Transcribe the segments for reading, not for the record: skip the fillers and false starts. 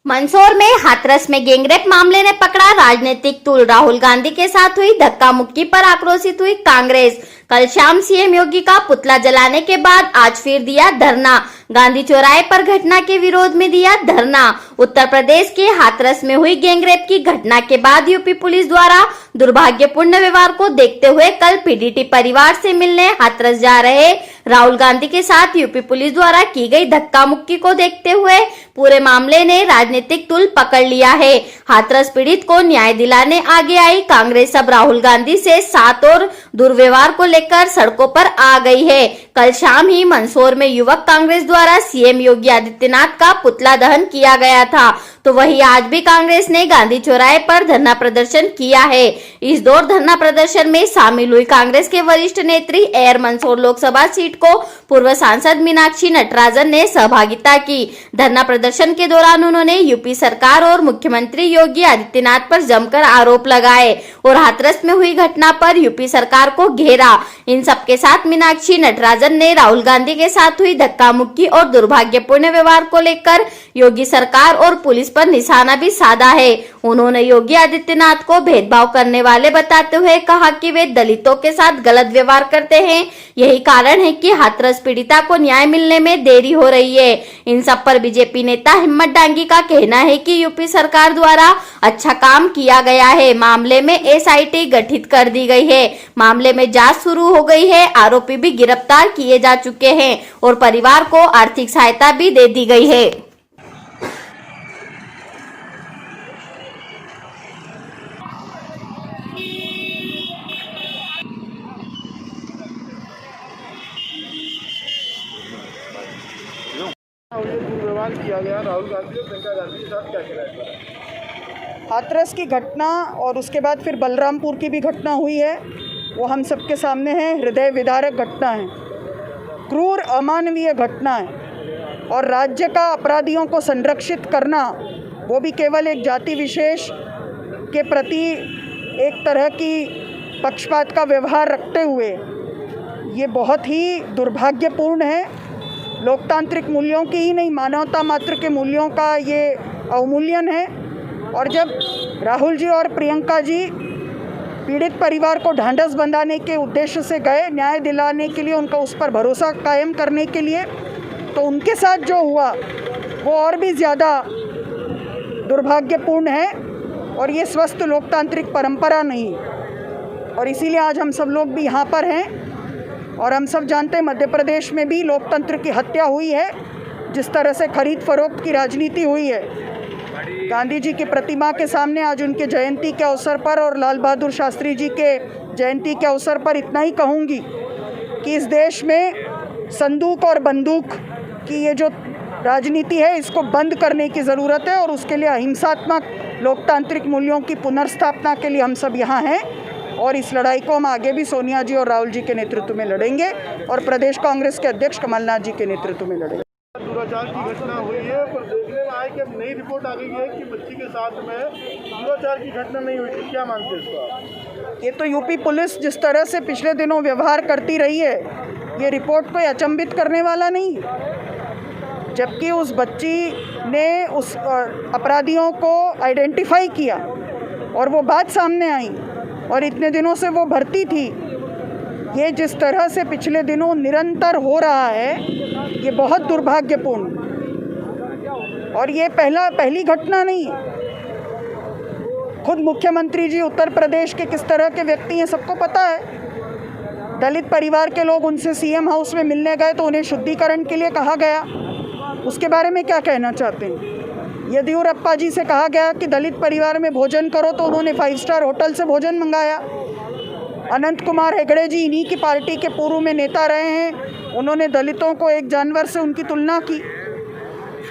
मंदसौर में हाथरस में गैंगरेप मामले ने पकड़ा राजनीतिक तूल। राहुल गांधी के साथ हुई धक्का मुक्की पर आक्रोशित हुई कांग्रेस। कल शाम सीएम योगी का पुतला जलाने के बाद आज फिर दिया धरना। गांधी चौराहे पर घटना के विरोध में दिया धरना। उत्तर प्रदेश के हाथरस में हुई गैंगरेप की घटना के बाद यूपी पुलिस द्वारा दुर्भाग्यपूर्ण व्यवहार को देखते हुए कल पीडीटी परिवार से मिलने हाथरस जा रहे राहुल गांधी के साथ यूपी पुलिस द्वारा की गई धक्का मुक्की को देखते हुए पूरे मामले ने राजनीतिक तूल पकड़ लिया है। हाथरस पीड़ित को न्याय दिलाने आगे आई कांग्रेस अब राहुल गांधी से साथ और दुर्व्यवहार को लेकर सड़कों पर आ गई है। कल शाम ही मंदसौर में युवक कांग्रेस द्वारा सीएम योगी आदित्यनाथ का पुतला दहन किया गया था, तो वही आज भी कांग्रेस ने गांधी चौराहे पर धरना प्रदर्शन किया है। इस दौर धरना प्रदर्शन में शामिल हुई कांग्रेस के वरिष्ठ नेत्री एयर मंदसौर लोकसभा सीट को पूर्व सांसद मीनाक्षी नटराजन ने सहभागिता की। धरना प्रदर्शन के दौरान उन्होंने यूपी सरकार और मुख्यमंत्री योगी आदित्यनाथ पर जमकर आरोप लगाए और हाथरस में हुई घटना पर यूपी सरकार को घेरा। इन सबके साथ मीनाक्षी नटराजन ने राहुल गांधी के साथ हुई धक्का मुक्की और दुर्भाग्यपूर्ण व्यवहार को लेकर योगी सरकार और पुलिस पर निशाना भी साधा है। उन्होंने योगी आदित्यनाथ को भेदभाव करने वाले बताते हुए कहा कि वे दलितों के साथ गलत व्यवहार करते हैं। यही कारण है कि हाथरस पीड़िता को न्याय मिलने में देरी हो रही है। इन सब पर बीजेपी नेता हिम्मत डांगी का कहना है कि यूपी सरकार द्वारा अच्छा काम किया गया है। मामले में एसआईटी गठित कर दी गई है। मामले में जांच शुरू हो गई है। आरोपी भी गिरफ्तार किए जा चुके हैं और परिवार को आर्थिक सहायता भी दे दी गई है। दुर्व्यवहार किया गया राहुल गांधी और प्रियंका गांधी के साथ, क्या कहना है? हाथरस की घटना और उसके बाद फिर बलरामपुर की भी घटना हुई है, वो हम सबके सामने है। हृदय विदारक घटना है, क्रूर अमानवीय घटना है और राज्य का अपराधियों को संरक्षित करना, वो भी केवल एक जाति विशेष के प्रति एक तरह की पक्षपात का व्यवहार रखते हुए, ये बहुत ही दुर्भाग्यपूर्ण है। लोकतांत्रिक मूल्यों की ही नहीं, मानवता मात्र के मूल्यों का ये अवमूल्यन है। और जब राहुल जी और प्रियंका जी पीड़ित परिवार को ढांढस बंधाने के उद्देश्य से गए, न्याय दिलाने के लिए, उनका उस पर भरोसा कायम करने के लिए, तो उनके साथ जो हुआ वो और भी ज़्यादा दुर्भाग्यपूर्ण है और ये स्वस्थ लोकतांत्रिक परंपरा नहीं। और इसीलिए आज हम सब लोग भी यहाँ पर हैं और हम सब जानते हैं मध्य प्रदेश में भी लोकतंत्र की हत्या हुई है, जिस तरह से खरीद फरोख्त की राजनीति हुई है। गांधी जी की प्रतिमा के सामने आज उनके जयंती के अवसर पर और लाल बहादुर शास्त्री जी के जयंती के अवसर पर इतना ही कहूँगी कि इस देश में संदूक और बंदूक की ये जो राजनीति है, इसको बंद करने की ज़रूरत है और उसके लिए अहिंसात्मक लोकतांत्रिक मूल्यों की पुनर्स्थापना के लिए हम सब यहाँ हैं। और इस लड़ाई को हम आगे भी सोनिया जी और राहुल जी के नेतृत्व में लड़ेंगे और प्रदेश कांग्रेस के अध्यक्ष कमलनाथ जी के नेतृत्व में लड़ेंगे। दुराचार की घटना हुई है, पर देखने में आया कि अब नई रिपोर्ट आ गई है कि बच्ची के साथ में दुराचार की घटना नहीं हुई थी। क्या मानते हैं इसका? ये तो यूपी पुलिस जिस तरह से पिछले दिनों व्यवहार करती रही है, ये रिपोर्ट कोई अचंभित करने वाला नहीं। जबकि उस बच्ची ने उस अपराधियों को आइडेंटिफाई किया और वो बात सामने आई और इतने दिनों से वो भर्ती थी। ये जिस तरह से पिछले दिनों निरंतर हो रहा है, ये बहुत दुर्भाग्यपूर्ण और ये पहली घटना नहीं है। खुद मुख्यमंत्री जी उत्तर प्रदेश के किस तरह के व्यक्ति हैं सबको पता है। दलित परिवार के लोग उनसे सीएम हाउस में मिलने गए तो उन्हें शुद्धिकरण के लिए कहा गया। उसके बारे में क्या कहना चाहते हैं? येदियुरप्पा जी से कहा गया कि दलित परिवार में भोजन करो तो उन्होंने 5 स्टार होटल से भोजन मंगाया। अनंत कुमार हेगड़े जी इन्हीं की पार्टी के पूर्व में नेता रहे हैं, उन्होंने दलितों को एक जानवर से उनकी तुलना की।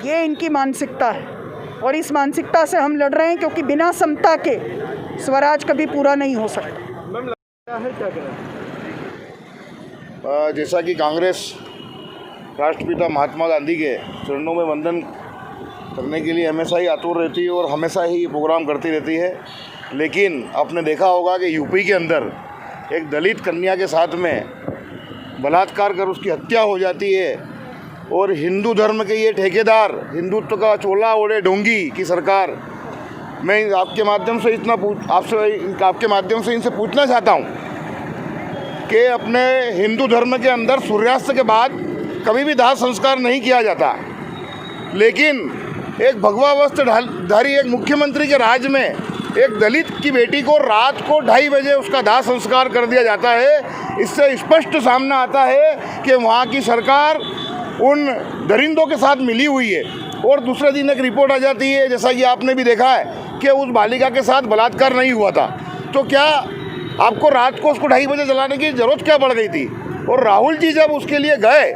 ये इनकी मानसिकता है और इस मानसिकता से हम लड़ रहे हैं, क्योंकि बिना समता के स्वराज कभी पूरा नहीं हो सकता। जैसा कि कांग्रेस राष्ट्रपिता महात्मा गांधी के चरणों में वंदन करने के लिए हमेशा ही आतुर रहती है और हमेशा ही प्रोग्राम करती रहती है, लेकिन आपने देखा होगा कि यूपी के अंदर एक दलित कन्या के साथ में बलात्कार कर उसकी हत्या हो जाती है और हिंदू धर्म के ये ठेकेदार, हिंदुत्व का चोला ओढ़े ढोंगी की सरकार, मैं आपके माध्यम से आपके माध्यम से इनसे पूछना चाहता हूँ कि अपने हिंदू धर्म के अंदर सूर्यास्त के बाद कभी भी दाह संस्कार नहीं किया जाता, लेकिन एक भगवा वस्त्र धारी एक मुख्यमंत्री के राज में एक दलित की बेटी को रात को 2:30 बजे उसका दाह संस्कार कर दिया जाता है। इससे स्पष्ट सामने आता है कि वहाँ की सरकार उन दरिंदों के साथ मिली हुई है। और दूसरे दिन एक रिपोर्ट आ जाती है, जैसा कि आपने भी देखा है, कि उस बालिका के साथ बलात्कार नहीं हुआ था। तो क्या आपको रात को उसको 2:30 बजे जलाने की ज़रूरत क्या पड़ गई थी? और राहुल जी जब उसके लिए गए,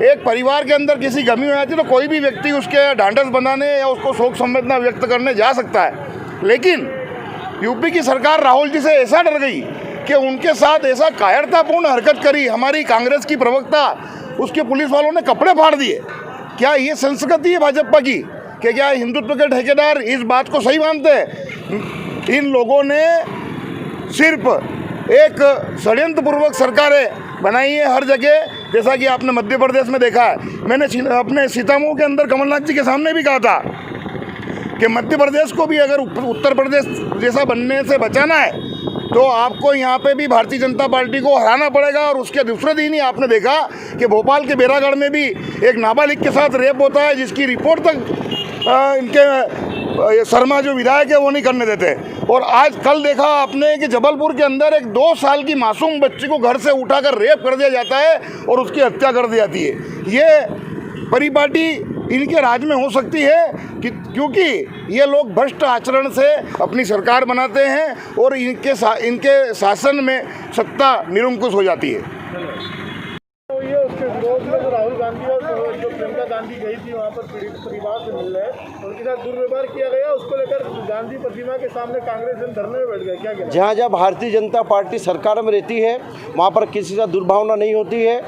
एक परिवार के अंदर किसी गमी हो जाती तो कोई भी व्यक्ति उसके ढांढस बनाने या उसको शोक संवेदना व्यक्त करने जा सकता है, लेकिन यूपी की सरकार राहुल जी से ऐसा डर गई कि उनके साथ ऐसा कायरतापूर्ण हरकत करी। हमारी कांग्रेस की प्रवक्ता, उसके पुलिस वालों ने कपड़े फाड़ दिए। क्या ये संस्कृति है भाजपा की कि क्या हिंदुत्व के ठेकेदार इस बात को सही मानते हैं? इन लोगों ने सिर्फ एक षड्यंत्रपूर्वक सरकारें बनाई है हर जगह, जैसा कि आपने मध्य प्रदेश में देखा है। मैंने अपने सीतामऊ के अंदर कमलनाथ जी के सामने भी कहा था कि मध्य प्रदेश को भी अगर उत्तर प्रदेश जैसा बनने से बचाना है तो आपको यहाँ पे भी भारतीय जनता पार्टी को हराना पड़ेगा। और उसके दूसरे दिन ही आपने देखा कि भोपाल के बेरागढ़ में भी एक नाबालिग के साथ रेप होता है, जिसकी रिपोर्ट तक इनके शर्मा जो विधायक है वो नहीं करने देते। और आज कल देखा आपने कि जबलपुर के अंदर एक 2 साल की मासूम बच्ची को घर से उठाकर रेप कर दिया जाता है और उसकी हत्या कर दी जाती है। ये परिपाटी इनके राज में हो सकती है क्योंकि ये लोग भ्रष्ट आचरण से अपनी सरकार बनाते हैं और इनके शासन में सत्ता निरंकुश हो जाती है। तो ये उसके विरोध में जो राहुल गांधी और जो प्रियंका गांधी गई थी वहाँ पर पीड़ित परिवार से मिलने, उनके साथ दुर्व्यवहार किया गया, उसको लेकर गांधी प्रतिमा के सामने कांग्रेस जन धरने में बैठ गए। क्या कहना? जहाँ जहाँ भारतीय जनता पार्टी सरकार में रहती है वहाँ पर किसी से दुर्भावना नहीं होती है।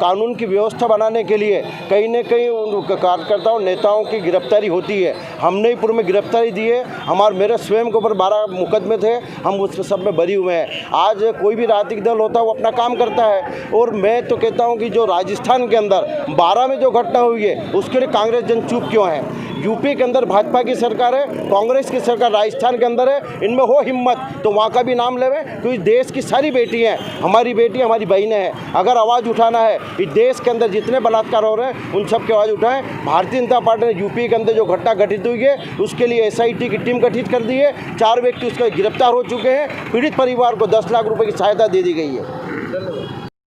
कानून की व्यवस्था बनाने के लिए कहीं न कहीं कार्यकर्ताओं नेताओं की गिरफ्तारी होती है। हमने ही पूर्व में गिरफ्तारी दी है। मेरे स्वयं के ऊपर 12 मुकदमे थे, हम उस सब में बरी हुए हैं। आज कोई भी राजनीतिक दल होता है वो अपना काम करता है। और मैं तो कहता हूं कि जो राजस्थान के अंदर 12 में जो घटना हुई है उसके लिए कांग्रेस जन चुप क्यों है? यूपी के अंदर भाजपा की सरकार है, कांग्रेस की सरकार राजस्थान के अंदर है, इनमें हो हिम्मत तो वहाँ का भी नाम लेवे, क्योंकि देश की सारी बेटी हैं, हमारी बेटी हमारी बहनें हैं। अगर आवाज़ उठाना है इस देश के अंदर जितने बलात्कार हो रहे हैं उन सब की आवाज़ उठाएं। भारतीय जनता पार्टी ने यूपी के अंदर जो घटना घटित हुई है उसके लिए SIT की टीम गठित कर दी है। 4 व्यक्ति उसके गिरफ्तार हो चुके हैं। पीड़ित परिवार को 10 लाख रुपये की सहायता दे दी गई है।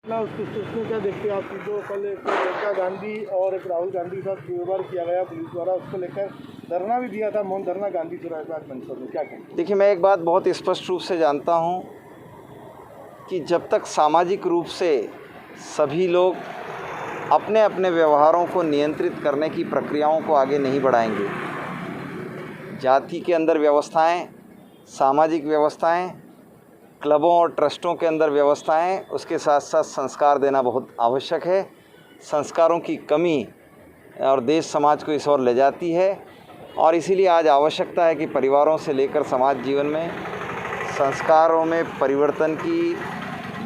उसमें क्या देखते हैं आप, जो कल एक प्रियंका गांधी और एक राहुल गांधी के साथ दुर्व्यवहार किया गया पुलिस द्वारा, उसको लेकर धरना भी दिया था, मौन धरना गांधी चौराहे पर परिसर में, क्या कहें? देखिए, मैं एक बात बहुत स्पष्ट रूप से जानता हूं कि जब तक सामाजिक रूप से सभी लोग अपने अपने व्यवहारों को नियंत्रित करने की प्रक्रियाओं को आगे नहीं बढ़ाएंगे, जाति के अंदर व्यवस्थाएं, सामाजिक व्यवस्थाएं, क्लबों और ट्रस्टों के अंदर व्यवस्थाएं, उसके साथ साथ संस्कार देना बहुत आवश्यक है। संस्कारों की कमी और देश समाज को इस ओर ले जाती है और इसीलिए आज आवश्यकता है कि परिवारों से लेकर समाज जीवन में संस्कारों में परिवर्तन की,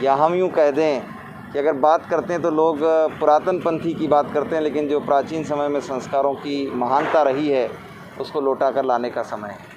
या हम यूँ कह दें कि अगर बात करते हैं तो लोग पुरातन पंथी की बात करते हैं, लेकिन जो प्राचीन समय में संस्कारों की महानता रही है उसको लौटा कर लाने का समय है।